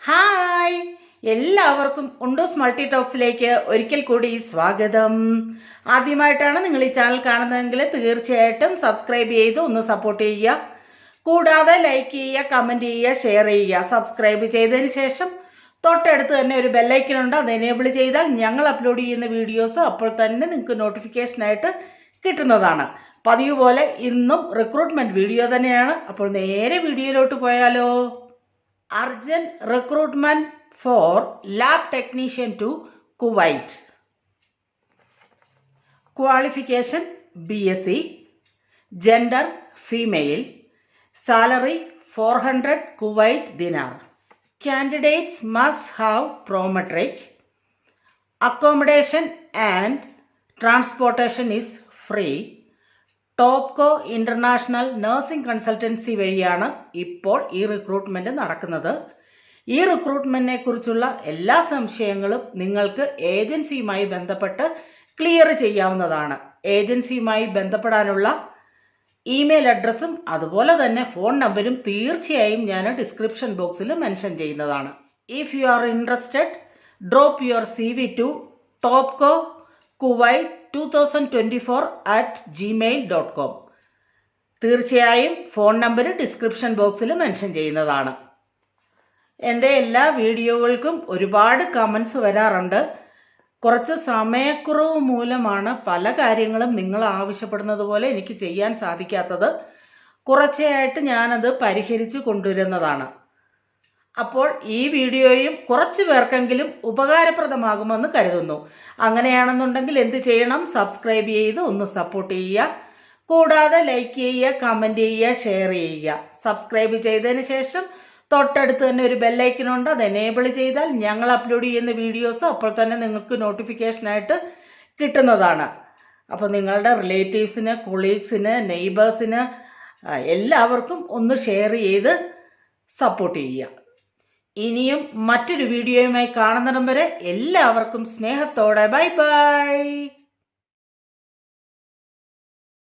Hi, എല്ലാവർക്കും ഉണ്ടോസ് multi ടോക്സിലേക്ക് ഒരിക്കൽ കൂടി സ്വാഗതം. ആദ്യമായിട്ടാണ് നിങ്ങൾ ഈ ചാനൽ കാണുന്നതെങ്കിൽ തീർച്ചയായിട്ടും സബ്സ്ക്രൈബ് ചെയ്ത് ഒന്ന് സപ്പോർട്ട് ചെയ്യുക. കൂടാതെ ലൈക്ക് ചെയ്യുക, കമൻറ്റ് ചെയ്യുക, ഷെയർ ചെയ്യുക. സബ്സ്ക്രൈബ് ചെയ്തതിന് ശേഷം തൊട്ടടുത്ത് തന്നെ ഒരു ബെല്ലൈക്കൺ ഉണ്ട്. അത് എനേബിൾ ചെയ്താൽ ഞങ്ങൾ അപ്ലോഡ് ചെയ്യുന്ന വീഡിയോസ് അപ്പോൾ തന്നെ നിങ്ങൾക്ക് നോട്ടിഫിക്കേഷനായിട്ട് കിട്ടുന്നതാണ്. പതിവ് പോലെ ഇന്നും റിക്രൂട്ട്മെൻറ്റ് വീഡിയോ തന്നെയാണ്. അപ്പോൾ നേരെ വീഡിയോയിലോട്ട് പോയാലോ. Urgent recruitment for lab technician to Kuwait. Qualification BSc. Gender female. Salary 400 Kuwait dinar. Candidates must have prometric. Accommodation and transportation is free. Topco international nursing consultancy വഴിയാണ് ഇപ്പോൾ ഈ റിക്രൂട്ട്മെൻറ്റ് നടക്കുന്നത്. ഈ റിക്രൂട്ട്മെൻറ്റിനെ കുറിച്ചുള്ള എല്ലാ സംശയങ്ങളും നിങ്ങൾക്ക് ഏജൻസിയുമായി ബന്ധപ്പെട്ട് ക്ലിയർ ചെയ്യാവുന്നതാണ്. ഏജൻസിയുമായി ബന്ധപ്പെടാനുള്ള ഇമെയിൽ അഡ്രസ്സും അതുപോലെ തന്നെ ഫോൺ നമ്പരും തീർച്ചയായും ഞാൻ ഡിസ്ക്രിപ്ഷൻ ബോക്സിൽ മെൻഷൻ ചെയ്യുന്നതാണ്. If you are interested, drop your CV to Topco Kuwait 2024@gmail.com. തീർച്ചയായും ഫോൺ നമ്പർ ഡിസ്ക്രിപ്ഷൻ ബോക്സിൽ മെൻഷൻ ചെയ്യുന്നതാണ്. എൻ്റെ എല്ലാ വീഡിയോകൾക്കും ഒരുപാട് കമൻസ് വരാറുണ്ട്. കുറച്ച് സമയക്കുറവ് മൂലമാണ് പല കാര്യങ്ങളും നിങ്ങൾ ആവശ്യപ്പെടുന്നത് പോലെ എനിക്ക് ചെയ്യാൻ സാധിക്കാത്തത്. കുറച്ചായിട്ട് ഞാനത് പരിഹരിച്ച് കൊണ്ടുവരുന്നതാണ്. അപ്പോൾ ഈ വീഡിയോയും കുറച്ച് പേർക്കെങ്കിലും ഉപകാരപ്രദമാകുമെന്ന് കരുതുന്നു. അങ്ങനെയാണെന്നുണ്ടെങ്കിൽ എന്ത് ചെയ്യണം? സബ്സ്ക്രൈബ് ചെയ്ത് ഒന്ന് സപ്പോർട്ട് ചെയ്യുക. കൂടാതെ ലൈക്ക് ചെയ്യുക, കമൻറ്റ് ചെയ്യുക, ഷെയർ ചെയ്യുക. സബ്സ്ക്രൈബ് ചെയ്തതിന് ശേഷം തൊട്ടടുത്ത് തന്നെ ഒരു ബെല്ലൈക്കനുണ്ട്. അത് എനേബിൾ ചെയ്താൽ ഞങ്ങൾ അപ്ലോഡ് ചെയ്യുന്ന വീഡിയോസ് അപ്പോൾ തന്നെ നിങ്ങൾക്ക് നോട്ടിഫിക്കേഷനായിട്ട് കിട്ടുന്നതാണ്. അപ്പോൾ നിങ്ങളുടെ റിലേറ്റീവ്സിന്, കൊളീഗ്സിന്, നെയ്ബേഴ്സിന് എല്ലാവർക്കും ഒന്ന് ഷെയർ ചെയ്ത് സപ്പോർട്ട് ചെയ്യുക. ഇനിയും മറ്റൊരു വീഡിയോയുമായി കാണുന്നിടം വരെ എല്ലാവർക്കും സ്നേഹത്തോടെ ബൈ ബൈ.